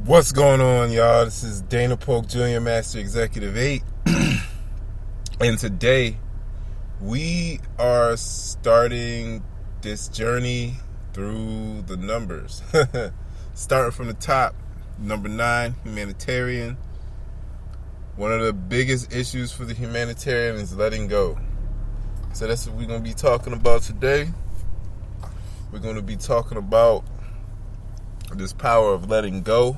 What's going on, y'all? This is Dana Polk Jr., Master Executive 8. And today, we are starting this journey through the numbers. Starting from the top, number 9, humanitarian. One of the biggest issues for the humanitarian is letting go. So that's what we're going to be talking about today. We're going to be talking about this power of letting go.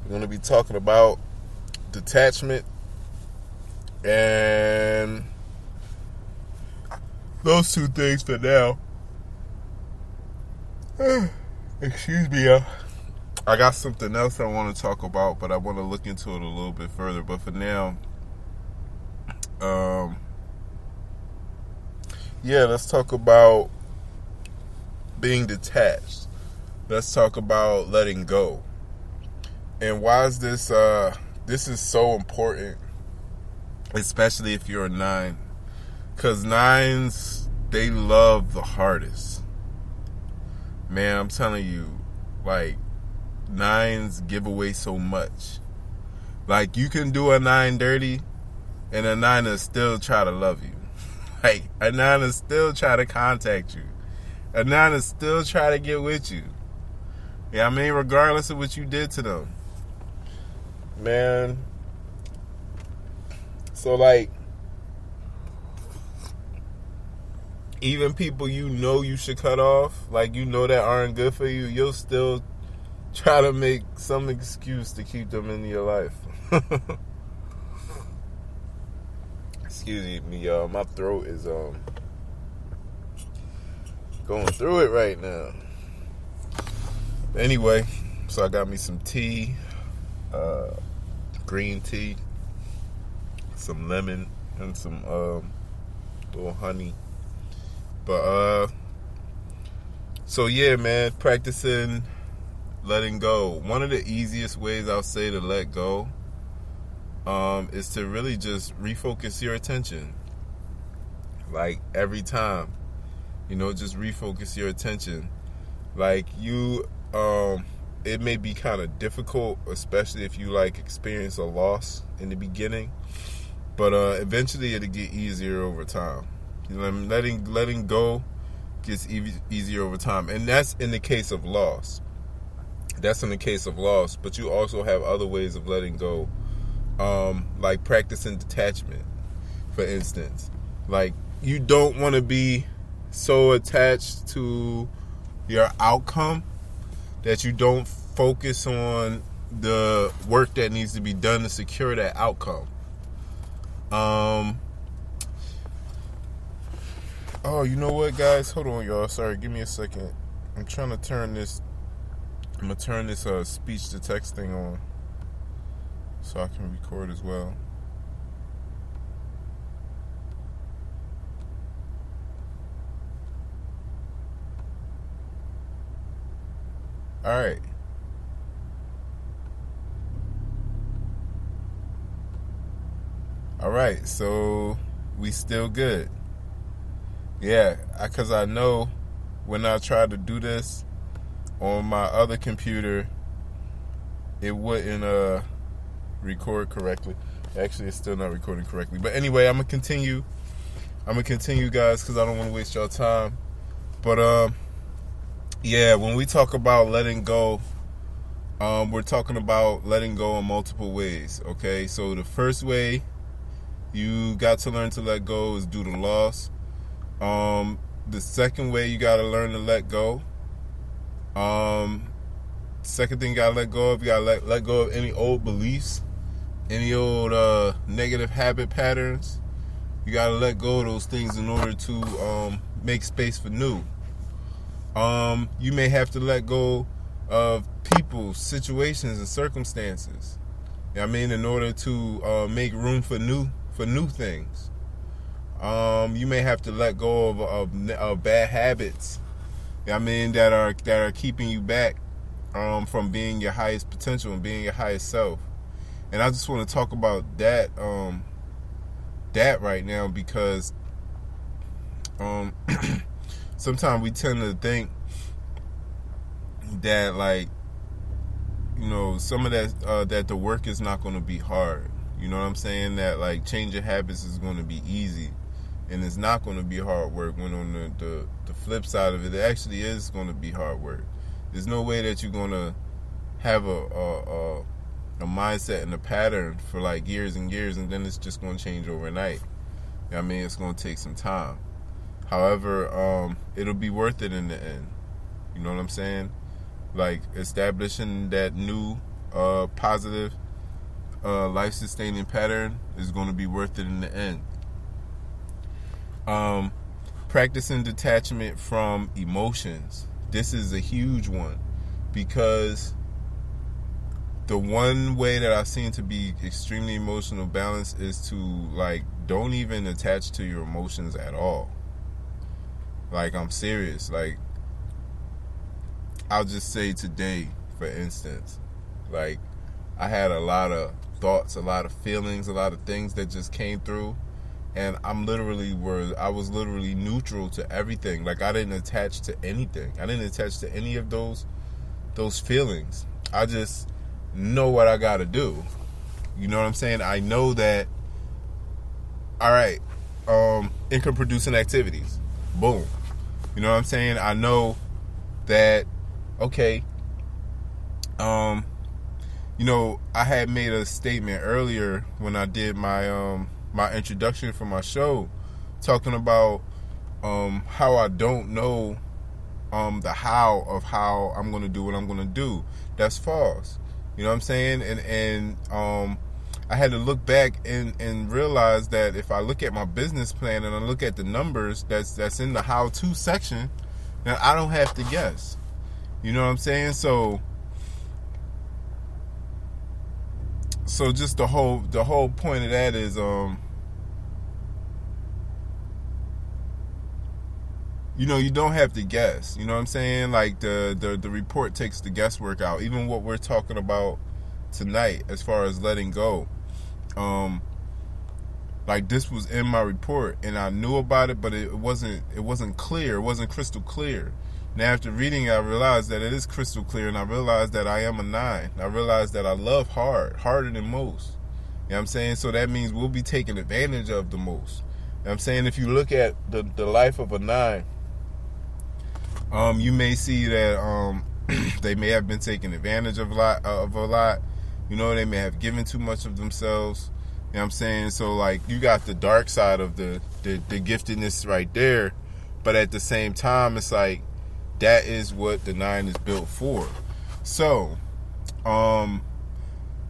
We're going to be talking about detachment and those two things for now. Excuse me, y'all. I got something else I want to talk about, but I want to look into it a little bit further. But for now, let's talk about being detached. Let's talk about letting go. And why is this is so important, especially if you're a 9, because 9s, they love the hardest. Man, I'm telling you, like, 9s give away so much. Like, you can do a 9 dirty, and a 9 will still try to love you. Like, a 9 will still try to contact you. A 9 will still try to get with you. Yeah, I mean, regardless of what you did to them. Man, so like, even people you should cut off, like that aren't good for you, you'll still try to make some excuse to keep them in your life. Excuse me, y'all. My throat is going through it right now. Anyway, so I got me some tea. Green tea, some lemon, and some little honey. But so yeah, man, practicing letting go. One of the easiest ways I'll say to let go is to really just refocus your attention. Like, every time, just refocus your attention. Like, it may be kind of difficult, especially if you experience a loss in the beginning, but eventually it'll get easier over time. Letting go gets easier over time, and that's in the case of loss. But you also have other ways of letting go, like practicing detachment, for instance. Like, you don't want to be so attached to your outcome that you don't focus on the work that needs to be done to secure that outcome. Oh, you know what, guys? Hold on, y'all. Sorry, give me a second. I'm gonna turn this speech to text thing on so I can record as well. All right, so we still good. Yeah, because I know when I tried to do this on my other computer, it wouldn't record correctly. Actually, it's still not recording correctly. But anyway, I'm gonna continue, guys, because I don't want to waste y'all time. But yeah, when we talk about letting go, we're talking about letting go in multiple ways. Okay, so the first way you got to learn to let go is due to loss. The second way you got to learn to let go, second thing you got to let go of, you got to let go of any old beliefs, any old negative habit patterns. You got to let go of those things in order to make space for new. You may have to let go of people, situations, and circumstances. In order to make room for new things. You may have to let go of bad habits. That are keeping you back from being your highest potential and being your highest self. And I just want to talk about that right now, because sometimes we tend to think that, like, some of that that the work is not going to be hard. You know what I'm saying? That like changing habits is going to be easy, and it's not going to be hard work. When on the flip side of it, it actually is going to be hard work. There's no way that you're going to have a mindset and a pattern for like years and years, and then it's just going to change overnight. I mean, it's going to take some time. However, it'll be worth it in the end. You know what I'm saying? Like establishing that new positive life-sustaining pattern is going to be worth it in the end. Practicing detachment from emotions. This is a huge one, because the one way that I've seen to be extremely emotional balanced is to like don't even attach to your emotions at all. Like, I'm serious. Like, I'll just say today, for instance, like I had a lot of thoughts, a lot of feelings, a lot of things that just came through, and I was literally neutral to everything. Like, I didn't attach to anything. I didn't attach to any of those feelings. I just know what I gotta do. You know what I'm saying? I know that, all right, income producing activities, boom. You know what I'm saying? I know that, okay, I had made a statement earlier when I did my my introduction for my show, talking about how I don't know the how of how I'm going to do what I'm going to do. That's false. You know what I'm saying? And I had to look back and realize that if I look at my business plan and I look at the numbers that's in the how-to section, then I don't have to guess. You know what I'm saying? So just the whole point of that is you don't have to guess. You know what I'm saying? Like the report takes the guesswork out. Even what we're talking about tonight as far as letting go. Like, this was in my report and I knew about it, but it wasn't clear. It wasn't crystal clear. Now, after reading it, I realized that it is crystal clear, and I realized that I am a 9. I realized that I love harder than most. You know what I'm saying? So that means we'll be taking advantage of the most. You know what I'm saying? If you look at the life of a 9, you may see that they may have been taking advantage of a lot. They may have given too much of themselves. You know what I'm saying? So, like, you got the dark side of the giftedness right there. But at the same time, it's like, that is what the 9 is built for. So,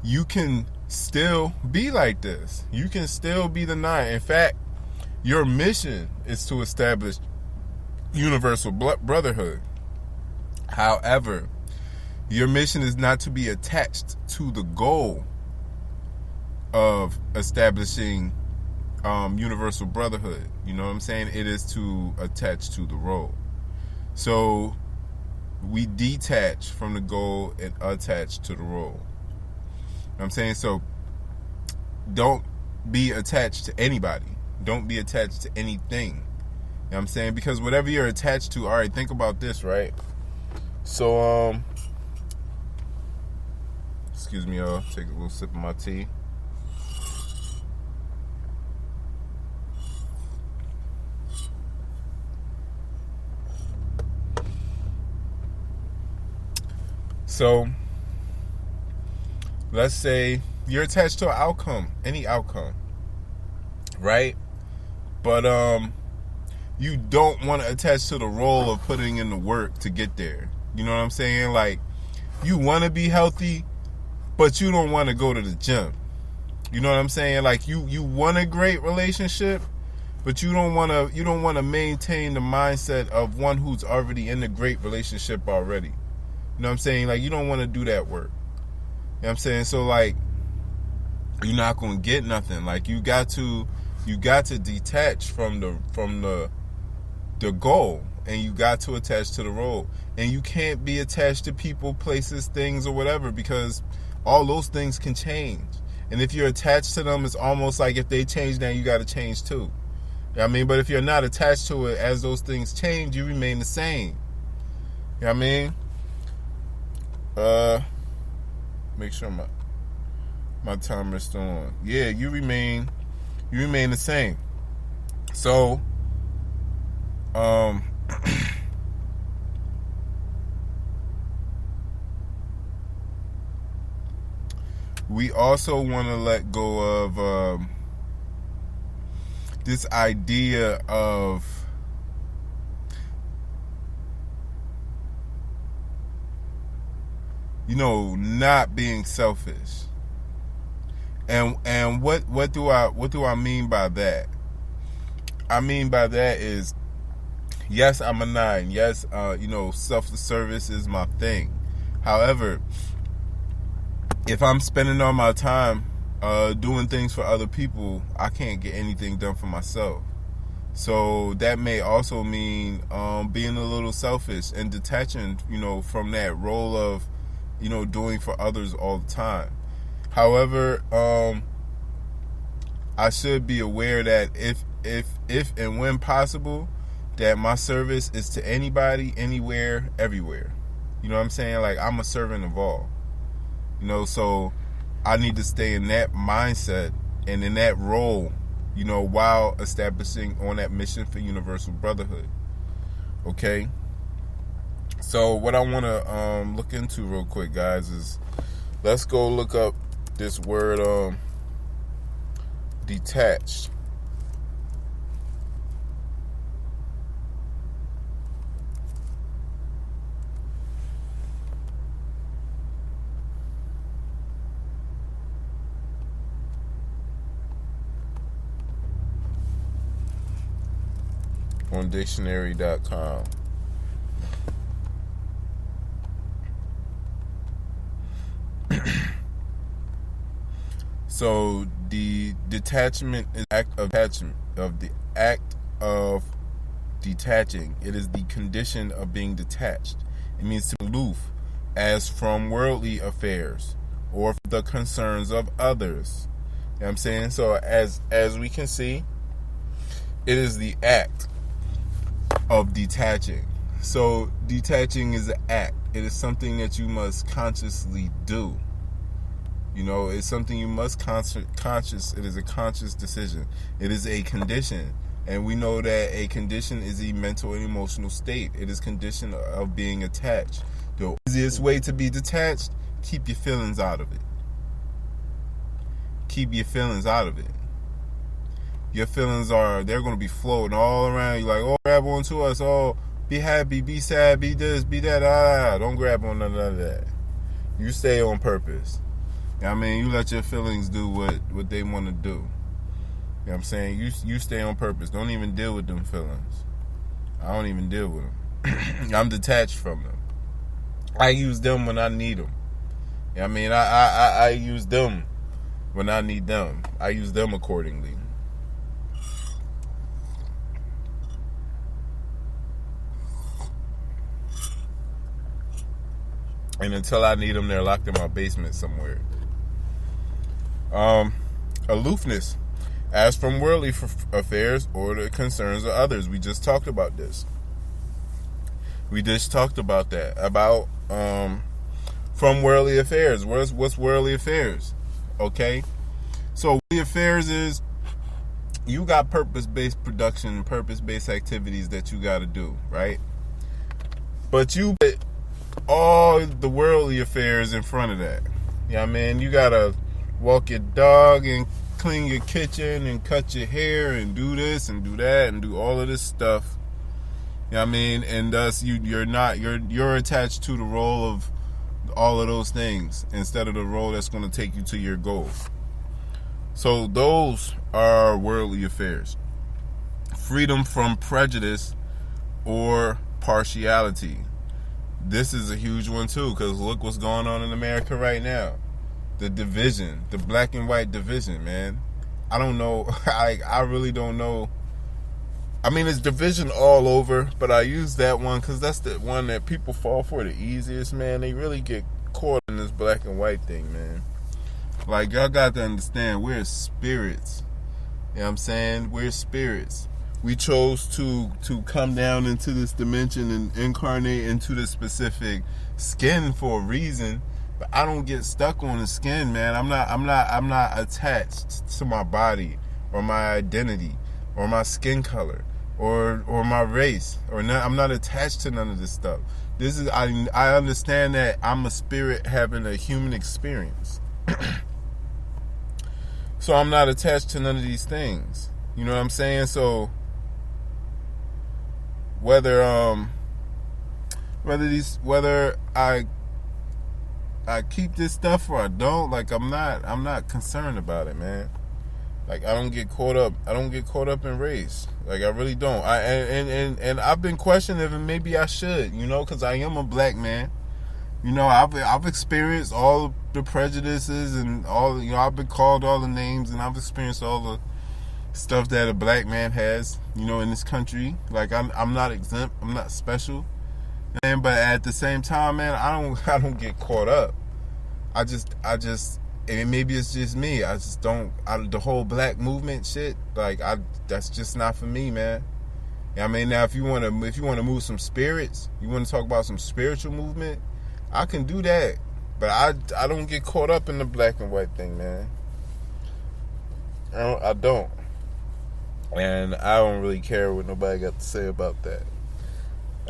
you can still be like this. You can still be the 9. In fact, your mission is to establish universal brotherhood. However, your mission is not to be attached to the goal of establishing universal brotherhood. You know what I'm saying? It is to attach to the role. So we detach from the goal and attach to the role. You know what I'm saying? So don't be attached to anybody. Don't be attached to anything. You know what I'm saying? Because whatever you're attached to, all right, think about this, right? So, excuse me, y'all. Take a little sip of my tea. So, let's say you're attached to an outcome, any outcome, right? But you don't want to attach to the role of putting in the work to get there. You know what I'm saying? Like, you want to be healthy, but you don't want to go to the gym. You know what I'm saying? Like, you want a great relationship, but you don't want to maintain the mindset of one who's already in a great relationship already. You know what I'm saying? Like, you don't want to do that work. You know what I'm saying? So, like, you're not going to get nothing. Like, you got to detach from the goal, and you got to attach to the role. And you can't be attached to people, places, things, or whatever, because all those things can change. And if you're attached to them, it's almost like if they change, then you got to change too. You know what I mean? But if you're not attached to it, as those things change, you remain the same. You know what I mean? make sure my timer's still on. Yeah, you remain the same. So, we also want to let go of this idea of not being selfish. And what do I mean by that? I mean by that is, yes, I'm a 9. Yes, self-service is my thing. However, if I'm spending all my time doing things for other people, I can't get anything done for myself. So that may also mean being a little selfish and detaching, from that role of, doing for others all the time. However, I should be aware that if and when possible, that my service is to anybody, anywhere, everywhere. You know what I'm saying? Like, I'm a servant of all. So I need to stay in that mindset and in that role, while establishing on that mission for universal brotherhood. Okay? So what I want to look into real quick, guys, is let's go look up this word detached. On dictionary.com. So the detachment is the act of detaching. It is the condition of being detached. It means to be aloof, as from worldly affairs or the concerns of others. You know what I'm saying? So as we can see, it is the act of detaching. So detaching is an act. It is something that you must consciously do. It's something you must conscious. It is a conscious decision. It is a condition. And we know that a condition is a mental and emotional state. It is condition of being attached. The easiest way to be detached, keep your feelings out of it. Keep your feelings out of it. Your feelings they're going to be floating all around you like, oh, grab onto us. Oh, be happy, be sad, be this, be that. Don't grab on none of that. You stay on purpose. You let your feelings do what they want to do. You know what I'm saying? You stay on purpose. Don't even deal with them feelings. I don't even deal with them. I'm detached from them. I use them when I need them. You know what I use them when I need them. I use them accordingly. And until I need them, they're locked in my basement somewhere. Aloofness, as from worldly affairs or the concerns of others. We just talked about this. We just talked about that. About from worldly affairs. What's worldly affairs? Okay? So worldly affairs is you got purpose-based production, purpose-based activities that you got to do, right? But you put all the worldly affairs in front of that. You got to walk your dog and clean your kitchen and cut your hair and do this and do that and do all of this stuff. And thus you're attached to the role of all of those things instead of the role that's going to take you to your goal. So those are worldly affairs. Freedom from prejudice or partiality. This is a huge one too, because look what's going on in America right now. The division, the black and white division, man. I don't know. I really don't know. It's division all over, but I use that one because that's the one that people fall for the easiest, man. They really get caught in this black and white thing, man. Like, y'all got to understand, we're spirits. You know what I'm saying? We're spirits. We chose to come down into this dimension and incarnate into this specific skin for a reason. But I don't get stuck on the skin, man. I'm not attached to my body or my identity or my skin color or my race or none, I'm not attached to none of this stuff. This is I understand that I'm a spirit having a human experience. So I'm not attached to none of these things. You know what I'm saying? So whether I keep this stuff or I don't, like I'm not concerned about it, man. Like I don't get caught up in race. Like I really don't. And I've been questioning if maybe I should, because I am a black man. I've experienced all the prejudices and all, I've been called all the names and I've experienced all the stuff that a black man has, in this country. Like I'm not exempt, I'm not special. But at the same time, man, I don't get caught up. I just and maybe it's just me. I just don't. The whole black movement shit, that's just not for me, man. I mean, now if you want to move some spirits, you want to talk about some spiritual movement, I can do that. But I don't get caught up in the black and white thing, man. I don't. And I don't really care what nobody got to say about that.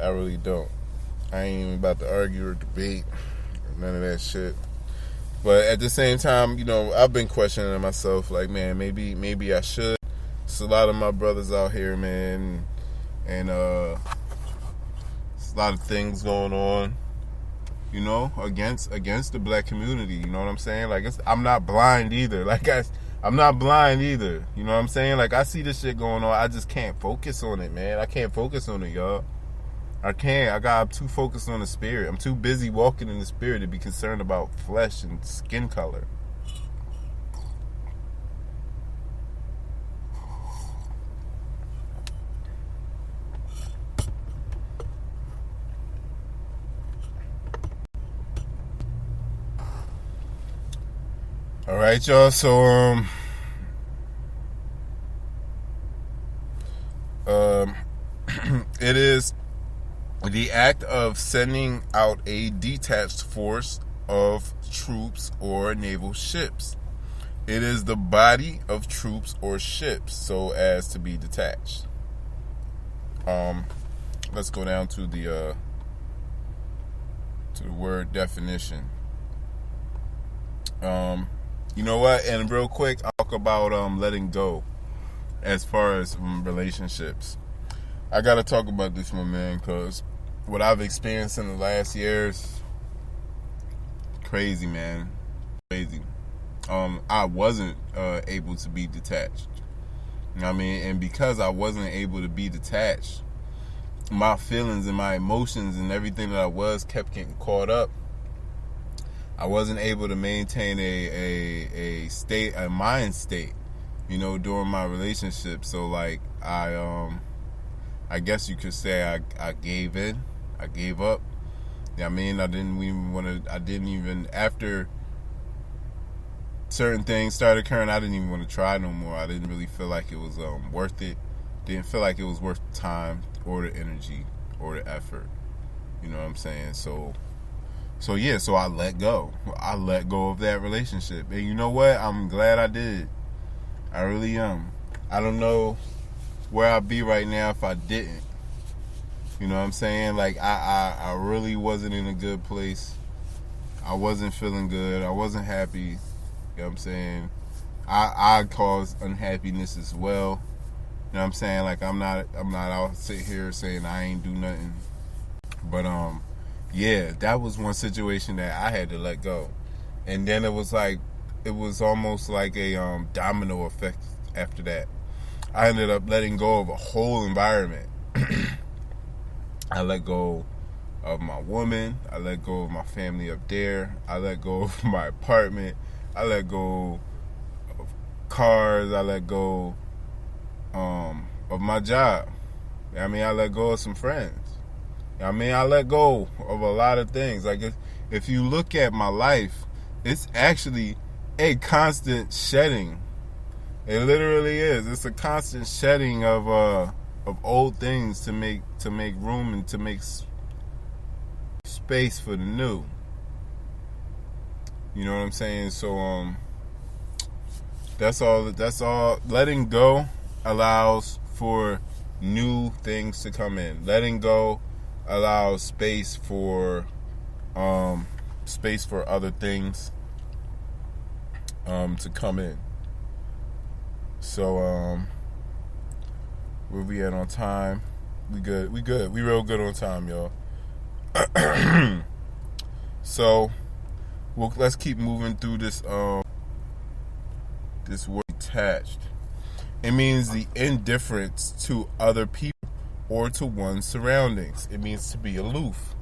I really don't. I ain't even about to argue or debate or none of that shit. But at the same time, I've been questioning myself, like, man, maybe I should. There's a lot of my brothers out here, man, and there's a lot of things going on, against the black community. You know what I'm saying? Like, I'm not blind either. I'm not blind either. You know what I'm saying? Like, I see this shit going on. I just can't focus on it, man. I can't focus on it, y'all. I can't. I'm too focused on the spirit. I'm too busy walking in the spirit to be concerned about flesh and skin color. All right, y'all. So, it is the act of sending out a detached force of troops or naval ships. It is the body of troops or ships so as to be detached. Let's go down to the word definition. You know what? And real quick, I'll talk about letting go as far as relationships. I gotta talk about this, my man, because what I've experienced in the last years, crazy, man, crazy. I wasn't able to be detached. You know what I mean? And because I wasn't able to be detached, my feelings and my emotions and everything that I was kept getting caught up. I wasn't able to maintain a mind state, during my relationship. So like I guess you could say I gave in. I gave up. I mean, I didn't even, after certain things started occurring, I didn't even want to try no more. I didn't really feel like it was worth it. Didn't feel like it was worth the time or the energy or the effort. You know what I'm saying? So I let go. I let go of that relationship. And you know what? I'm glad I did. I really am. I don't know where I'd be right now if I didn't. You know what I'm saying? Like, I really wasn't in a good place. I wasn't feeling good. I wasn't happy. You know what I'm saying? I caused unhappiness as well. You know what I'm saying? Like, I'm not out sitting here saying I ain't do nothing. But, yeah, that was one situation that I had to let go. And then it was almost like a domino effect after that. I ended up letting go of a whole environment. I let go of my woman. I let go of my family up there. I let go of my apartment. I let go of cars. I let go of my job. I mean, I let go of some friends. I mean, I let go of a lot of things. Like, if you look at my life, it's actually a constant shedding. It literally is. It's a constant shedding of old things to make room and to make space for the new. You know what I'm saying? So that's all. Letting go allows for new things to come in. Letting go allows space for other things to come in. So where we at on time? We good. We real good on time, y'all. So let's keep moving through this this word detached. It means the indifference to other people or to one's surroundings. It means to be aloof.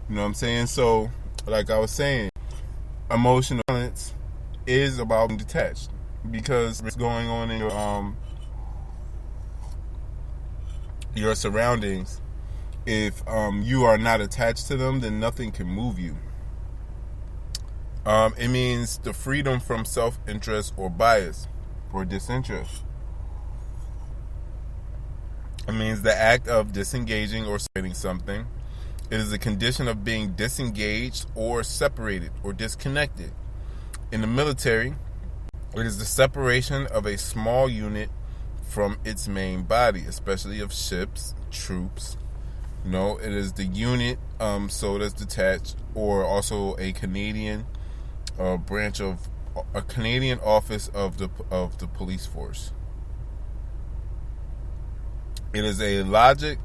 You know what I'm saying? So, like I was saying, emotional balance is about being detached, because what's going on in your surroundings, if you are not attached to them, then nothing can move you. It means the freedom from self-interest or bias or disinterest. It means the act of disengaging or separating something. It is a condition of being disengaged or separated or disconnected. In the military, it is the separation of a small unit from its main body, especially of ships, troops. No, it is the unit, so that's detached, or also a Canadian branch of a Canadian office of the police force. It is a logic,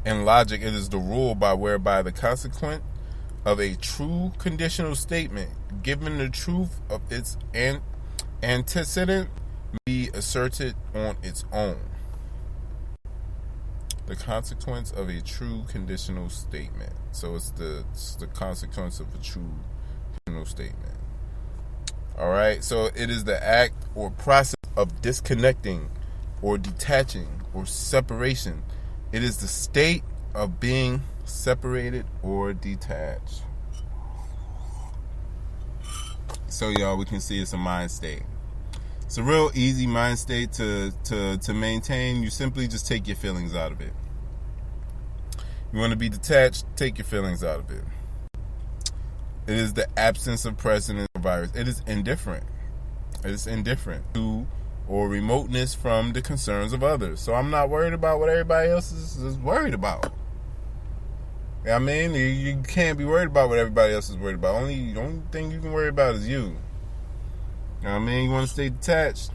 and logic, it is the rule whereby the consequent of a true conditional statement, given the truth of its antecedent, be asserted on its own. The consequence of a true conditional statement. So it's the consequence of a true conditional statement. All right. So it is the act or process of disconnecting or detaching or separation. It is the state of being separated or detached. So y'all, we can see it's a mind state. It's a real easy mind state to maintain. You simply just take your feelings out of it. You want to be detached, take your feelings out of it. It is the absence of presence of virus. It is indifferent. It is indifferent to or remoteness from the concerns of others. So I'm not worried about what everybody else is worried about. You know what I mean? You can't be worried about what everybody else is worried about. The only thing you can worry about is you. You know what I mean? You want to stay detached.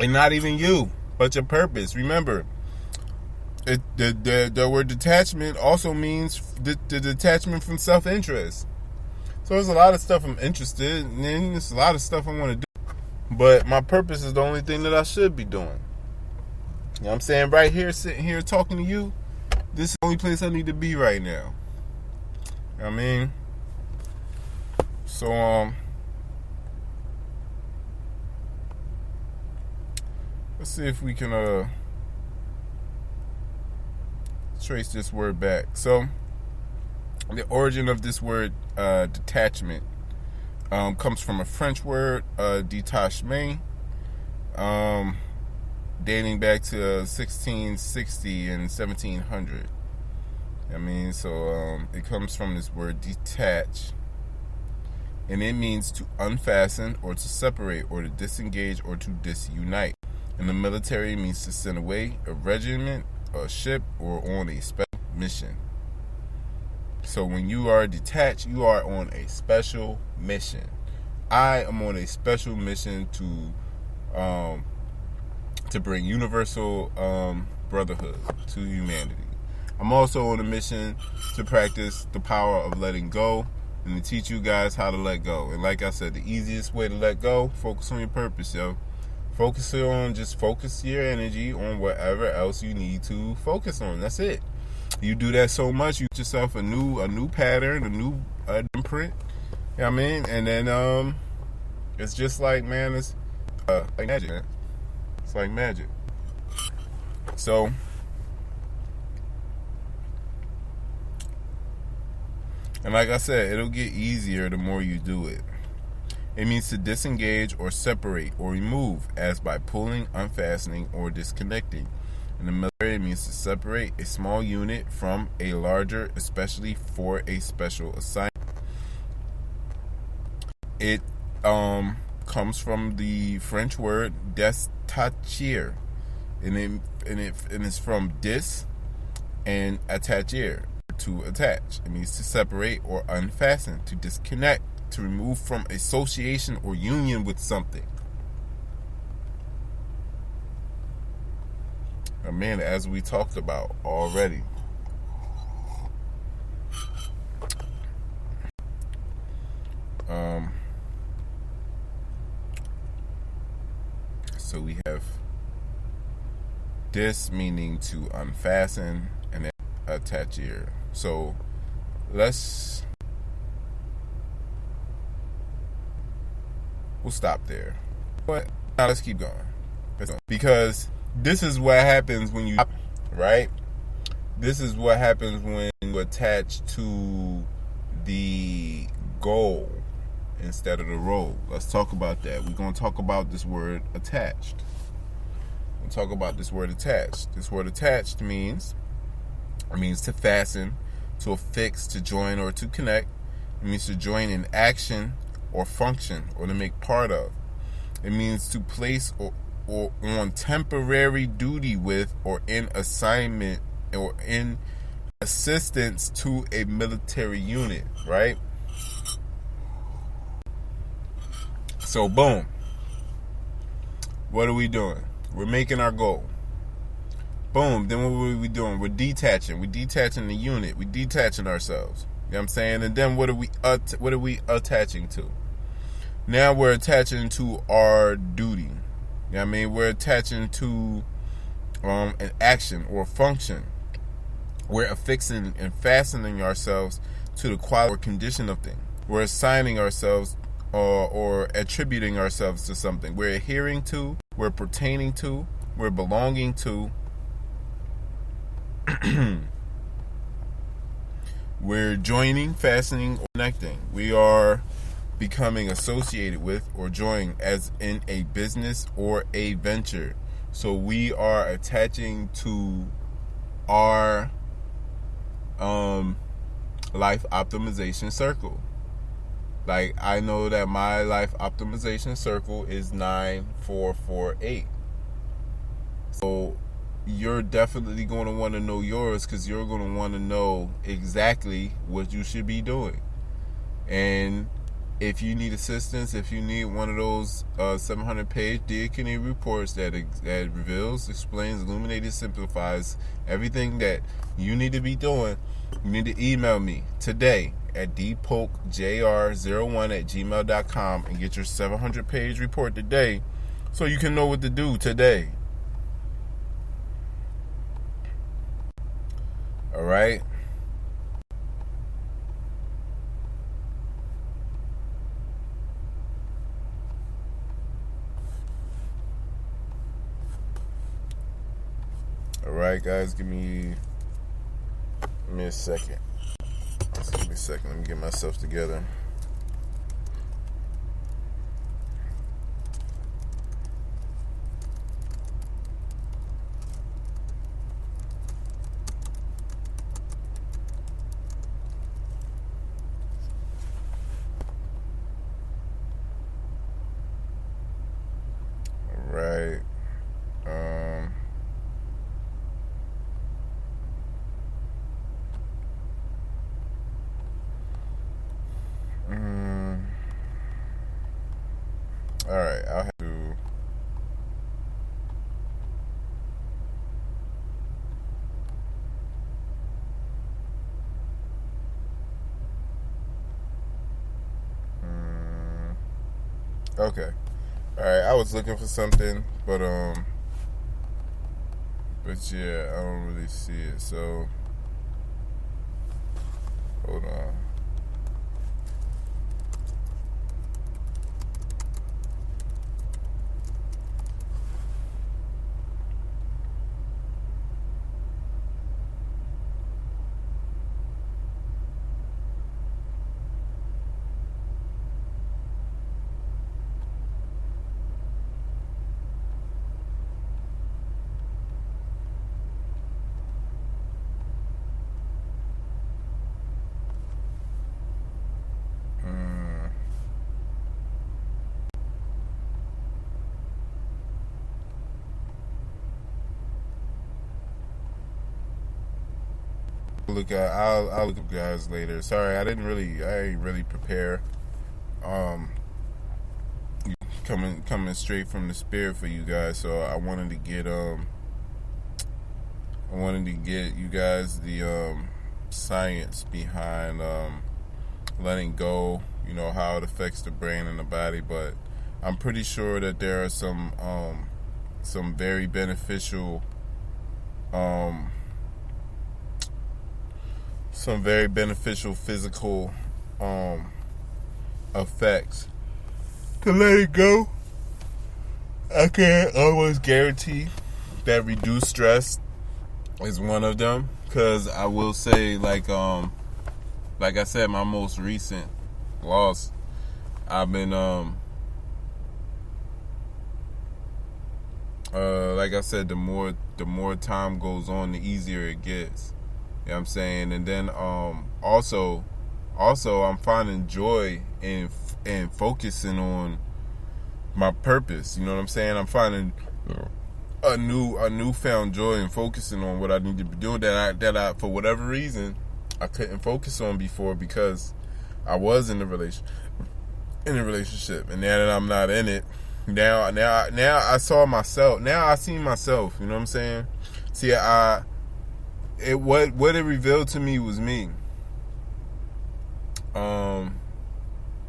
And not even you, but your purpose. Remember, the word detachment also means the detachment from self-interest. So there's a lot of stuff I'm interested in. There's a lot of stuff I want to do. But my purpose is the only thing that I should be doing. You know what I'm saying? Right here, sitting here talking to you, this is the only place I need to be right now. You know what I mean? So, let's see if we can trace this word back. So, the origin of this word, detachment, comes from a French word, détachement, dating back to 1660 and 1700. I mean, so it comes from this word detach, and it means to unfasten or to separate or to disengage or to disunite. In the military, it means to send away a regiment, a ship, or on a special mission. So when you are detached, you are on a special mission. I am on a special mission to bring universal brotherhood to humanity. I'm also on a mission to practice the power of letting go and to teach you guys how to let go. And like I said, the easiest way to let go, focus on your purpose, yo. Focus your energy on whatever else you need to focus on. That's it. You do that so much, you get yourself a new pattern, a new imprint. You know what I mean? And then it's just like, man, it's like magic, man. It's like magic. So and like I said, it'll get easier the more you do it. It means to disengage or separate or remove, as by pulling, unfastening, or disconnecting. In the military, it means to separate a small unit from a larger, especially for a special assignment. It comes from the French word "detatched," and it's from "dis" and "attacher," to attach. It means to separate or unfasten, to disconnect, to remove from association or union with something. Man, as we talked about already. So we have this meaning to unfasten and then attach here. So we'll stop there. But now let's keep going. Because this is what happens when you, right? This is what happens when you attach to the goal instead of the role. Let's talk about that. We're going to talk about this word attached. We'll talk about this word attached. This word attached means to fasten, to affix, to join, or to connect. It means to join in action or function, or to make part of. It means to place or on temporary duty with, or in assignment, or in assistance to a military unit, right? So boom. What are we doing? We're making our goal. Boom. Then what are we doing? We're detaching. We're detaching the unit. We're detaching ourselves. You know what I'm saying? And then what are we attaching to? Now we're attaching to our duty. You know what I mean? We're attaching to an action or function. We're affixing and fastening ourselves to the quality or condition of things. We're assigning ourselves or attributing ourselves to something. We're adhering to, we're pertaining to, we're belonging to. We're joining, fastening, or connecting. We are becoming associated with or joining as in a business or a venture. So we are attaching to our life optimization circle. Like, I know that my life optimization circle is 9448. So you're definitely going to want to know yours, because you're going to want to know exactly what you should be doing. And if you need assistance, if you need one of those 700-page Dear reports that reveals, explains, illuminates, simplifies everything that you need to be doing, you need to email me today at dpokejr01@gmail.com and get your 700-page report today, so you can know what to do today. All right. All right, guys, give me a second. Give me a second. Let me get myself together. All right. All right, I'll have to. Okay. All right, I was looking for something, but yeah, I don't really see it. So hold on. I'll look at you guys later. Sorry, I didn't really prepare. Coming straight from the spirit for you guys. So I wanted to get you guys the science behind letting go. You know how it affects the brain and the body, but I'm pretty sure that there are some very beneficial physical effects to let it go. I can't always guarantee that reduced stress is one of them, because I will say, like I said, my most recent loss, I've been like I said, the more time goes on, the easier it gets. You know what I'm saying? And then also I'm finding joy in focusing on my purpose. You know what I'm saying? I'm finding a newfound joy in focusing on what I need to be doing that I for whatever reason I couldn't focus on before, because I was in a relationship, and now that I'm not in it, now I saw myself. Now I see myself. You know what I'm saying? See, what it revealed to me was me.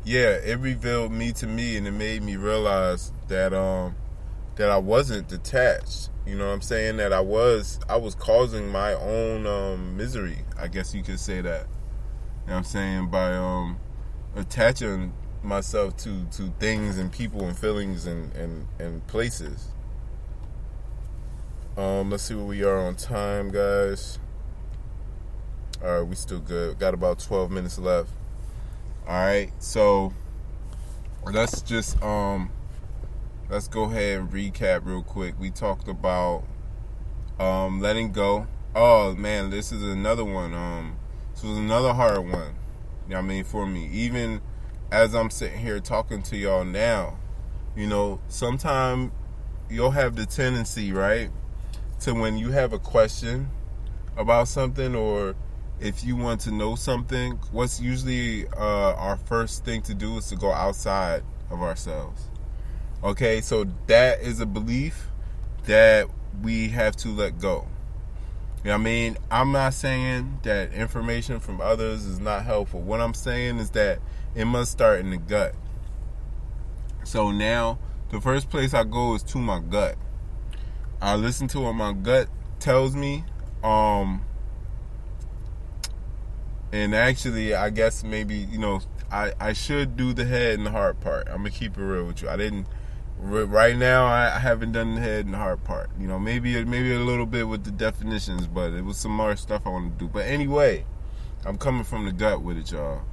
It revealed me to me, and it made me realize that I wasn't detached. You know what I'm saying? That I was causing my own misery. I guess you could say that. You know what I'm saying? By attaching myself to things and people and feelings and places. Let's see where we are on time, guys. Alright, we still good. Got about 12 minutes left. Alright, so let's just let's go ahead and recap real quick. We talked about letting go. Oh man, this is another one. This was another hard one. You know what I mean, for me. Even as I'm sitting here talking to y'all now, you know, sometimes you'll have the tendency, right, to when you have a question about something, or if you want to know something, what's usually our first thing to do is to go outside of ourselves. Okay, so that is a belief that we have to let go. You know what I mean? I'm not saying that information from others is not helpful. What I'm saying is that it must start in the gut. So now, the first place I go is to my gut. I listen to what my gut tells me. And actually, I guess maybe, you know, I should do the head and the heart part. I'm going to keep it real with you. Right now, I haven't done the head and the heart part. You know, maybe a little bit with the definitions, but it was some more stuff I want to do. But anyway, I'm coming from the gut with it, y'all.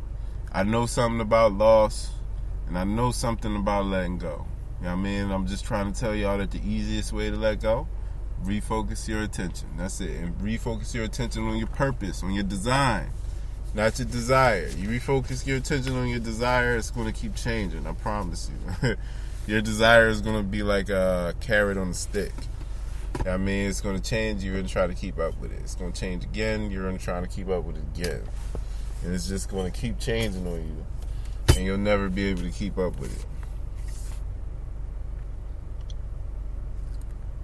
I know something about loss, and I know something about letting go. You know what I mean? I'm just trying to tell y'all that the easiest way to let go, refocus your attention. That's it. And refocus your attention on your purpose, on your design, not your desire. You refocus your attention on your desire, it's going to keep changing. I promise you. Your desire is going to be like a carrot on a stick. You know what I mean? It's going to change. You're going to try to keep up with it. It's going to change again. You're going to try to keep up with it again. And it's just going to keep changing on you. And you'll never be able to keep up with it.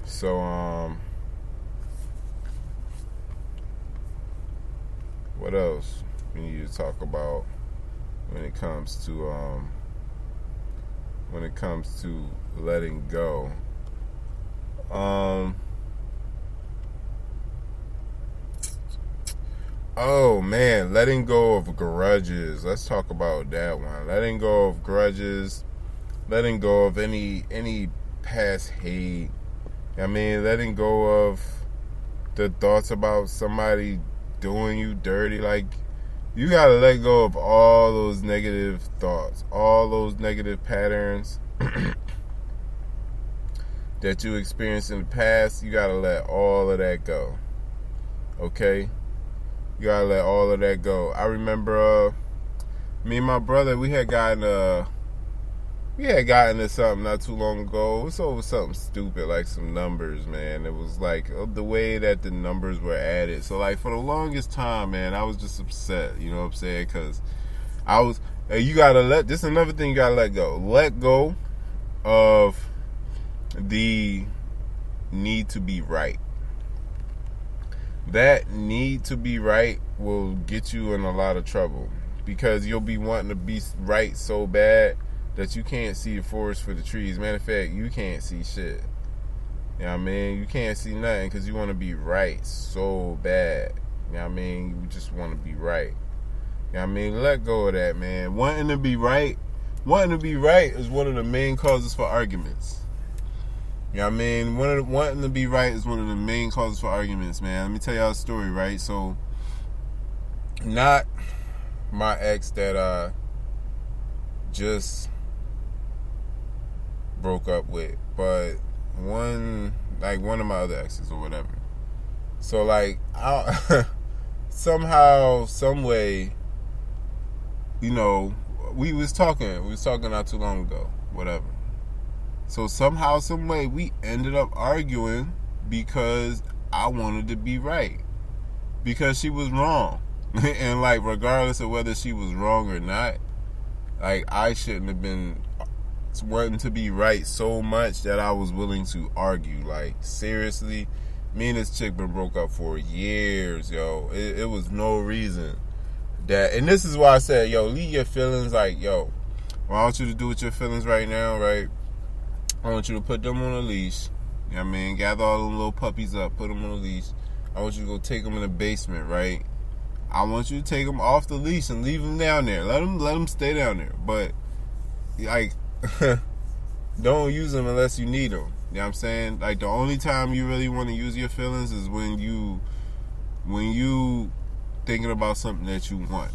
So, what else we need to talk about when it comes to letting go? Oh man, letting go of grudges. Let's talk about that one. Letting go of grudges, letting go of any past hate. I mean, letting go of the thoughts about somebody doing you dirty. Like, you gotta let go of all those negative thoughts, all those negative patterns that you experienced in the past. You gotta let all of that go. Okay? You gotta let all of that go. I remember me and my brother, we had gotten we had gotten into something not too long ago. It was over something stupid, like some numbers, man. It was like the way that the numbers were added. So, like, for the longest time, man, I was just upset. You know what I'm saying? Because I was, you gotta this is another thing you gotta let go. Let go of the need to be right. That need to be right will get you in a lot of trouble, because you'll be wanting to be right so bad that you can't see the forest for the trees. Matter of fact, you can't see shit. You know what I mean? You can't see nothing because you want to be right so bad. You know what I mean? You just want to be right. You know what I mean? Let go of that, man. Wanting to be right is one of the main causes for arguments. You know what I mean? Wanting to be right is one of the main causes for arguments, man. Let me tell y'all a story, right? So, not my ex that I just broke up with, but one of my other exes or whatever. So, like, somehow, some way, you know, we was talking not too long ago, whatever. So somehow, some way, we ended up arguing because I wanted to be right, because she was wrong. And, like, regardless of whether she was wrong or not, like, I shouldn't have been wanting to be right so much that I was willing to argue. Like, seriously, me and this chick been broke up for years, yo. It was no reason that, and this is why I said, yo, leave your feelings, like, yo, what I want you to do with your feelings right now, right? I want you to put them on a leash. You know what I mean? Gather all them little puppies up, put them on a leash. I want you to go take them in the basement, right? I want you to take them off the leash and leave them down there. Let them stay down there. But, like, don't use them unless you need them. You know what I'm saying? Like, the only time you really want to use your feelings is when you thinking about something that you want.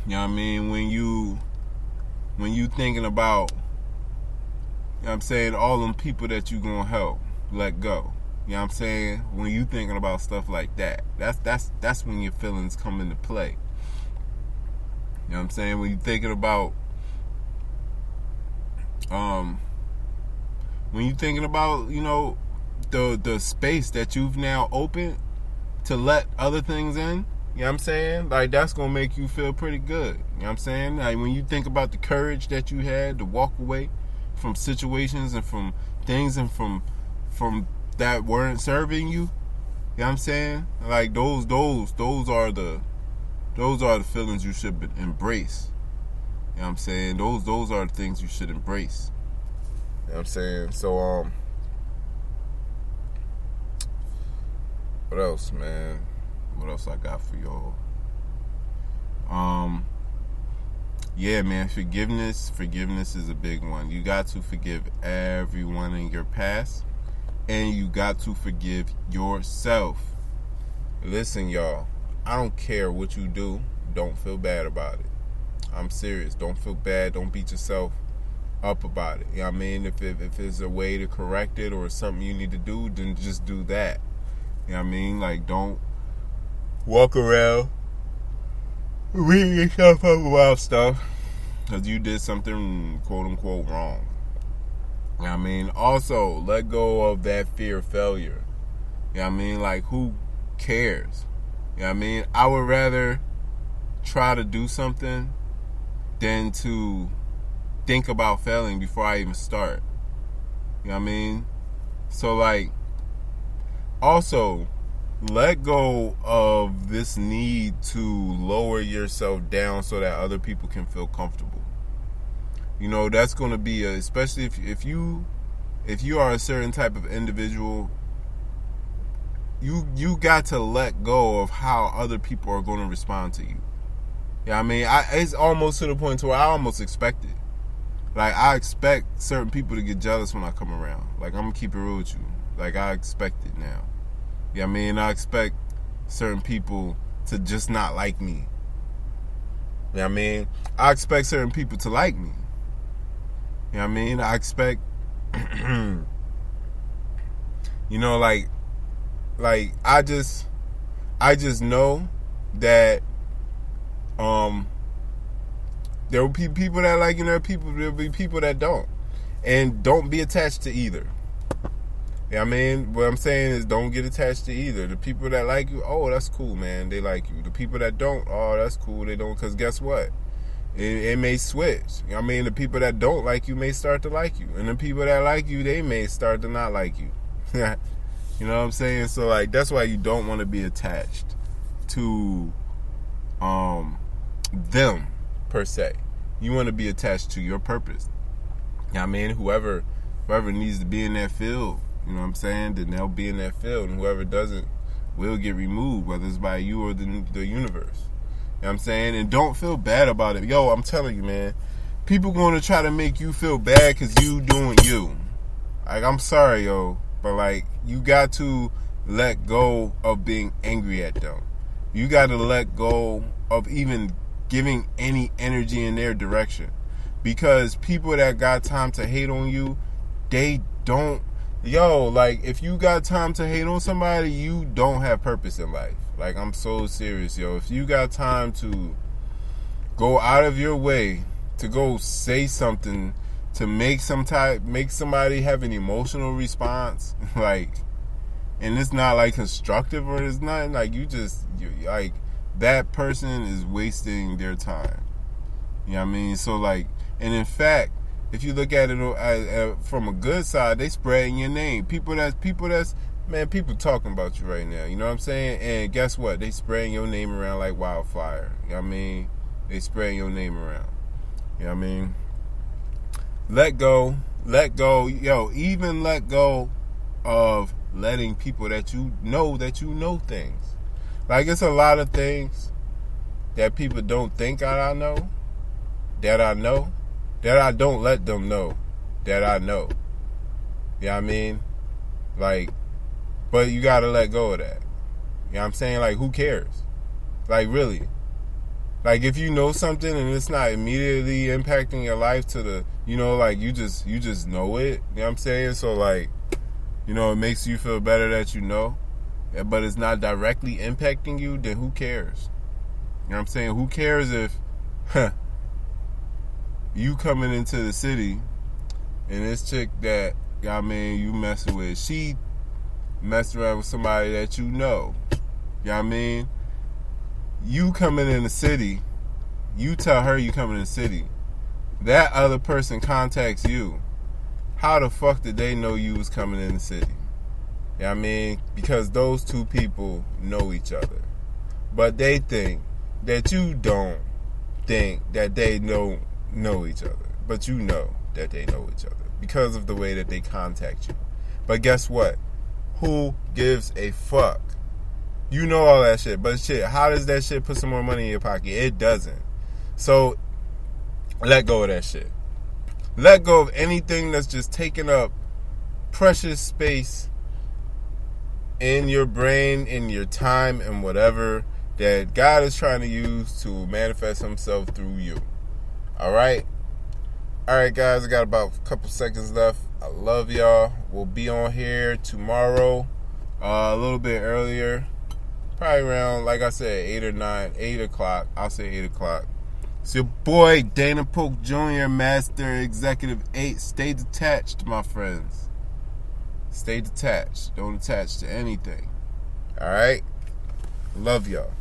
You know what I mean? When you thinking about, you know what I'm saying, all them people that you gonna help, let go. You know what I'm saying? When you thinking about stuff like that, that's when your feelings come into play. You know what I'm saying? When you thinking about you know, the space that you've now opened to let other things in, you know what I'm saying? Like, that's gonna make you feel pretty good. You know what I'm saying? Like, when you think about the courage that you had to walk away from situations and from things and from that weren't serving you, you know what I'm saying? Like, those are the feelings you should embrace. You know what I'm saying? Those are the things you should embrace. You know what I'm saying? So, what else, man? What else I got for y'all? Yeah, man, forgiveness is a big one. You got to forgive everyone in your past, and you got to forgive yourself. Listen, y'all, I don't care what you do. Don't feel bad about it. I'm serious. Don't feel bad. Don't beat yourself up about it. You know what I mean? If it's a way to correct it or something you need to do, then just do that. You know what I mean? Like, don't walk around beating yourself up about stuff because you did something quote-unquote wrong. You know what I mean? Also, let go of that fear of failure. You know what I mean? Like, who cares? You know what I mean? I would rather try to do something than to think about failing before I even start. You know what I mean? So, like, also, let go of this need to lower yourself down so that other people can feel comfortable. You know, that's going to be, especially if you are a certain type of individual, you got to let go of how other people are going to respond to you. Yeah, I mean, it's almost to the point to where I almost expect it. Like, I expect certain people to get jealous when I come around. Like, I'm going to keep it real with you. Like, I expect it now. Yeah, I mean, I expect certain people to just not like me. You know what I mean? I expect certain people to like me. You know what I mean? I expect, you know, like I just know that There will be people that like you, and there'll be people that don't. And don't be attached to either. Yeah, I mean, what I'm saying is don't get attached to either. The people that like you, oh, that's cool, man. They like you. The people that don't, oh, that's cool. They don't, because guess what? It may switch. I mean, the people that don't like you may start to like you. And the people that like you, they may start to not like you. You know what I'm saying? So, like, that's why you don't want to be attached to them, per se. You want to be attached to your purpose. You know what I mean? Whoever needs to be in that field, you know what I'm saying, then they'll be in that field. And whoever doesn't will get removed, whether it's by you or the universe. You know what I'm saying? And don't feel bad about it. Yo, I'm telling you, man, people going to try to make you feel bad because you doing you. Like, I'm sorry, yo, but, like, you got to let go of being angry at them. You got to let go of even giving any energy in their direction. Because people that got time to hate on you, they don't. Yo, like, if you got time to hate on somebody, you don't have purpose in life. Like, I'm so serious, yo. If you got time to go out of your way to go say something to make somebody have an emotional response, like, and it's not like constructive or it's not like you like, that person is wasting their time. You know what I mean? So, like, and in fact, if you look at it from a good side, they spreading your name. People talking about you right now. You know what I'm saying? And guess what? They spreading your name around like wildfire. You know what I mean? They spreading your name around. You know what I mean? Let go. Yo, even let go of letting people that you know things. Like, it's a lot of things that people don't think that I know, that I don't let them know that I know. You know what I mean? Like, but you gotta let go of that. You know what I'm saying? Like, who cares? Like, really? Like, if you know something and it's not immediately impacting your life to the, you know, like, you just know it. You know what I'm saying? So, like, you know, it makes you feel better that you know, but it's not directly impacting you, then who cares? You know what I'm saying? Who cares if, you coming into the city and this chick that, I mean, you messing with, she messed around with somebody that you know. You know what I mean? You coming in the city, you tell her you coming in the city. That other person contacts you. How the fuck did they know you was coming in the city? You know what I mean? Because those two people know each other. But they think that you don't think that they know each other. But you know that they know each other because of the way that they contact you. But guess what? Who gives a fuck? You know all that shit. But shit, how does that shit put some more money in your pocket? It doesn't. So, let go of that shit. Let go of anything that's just taking up precious space in your brain, in your time, and whatever that God is trying to use to manifest himself through you. Alright? Alright, guys, I got about a couple seconds left. I love y'all. We'll be on here tomorrow, a little bit earlier. Probably around, like I said, 8 o'clock. I'll say 8 o'clock. It's your boy, Dana Polk Jr., Master Executive 8. Stay detached, my friends. Stay detached. Don't attach to anything. Alright? Love y'all.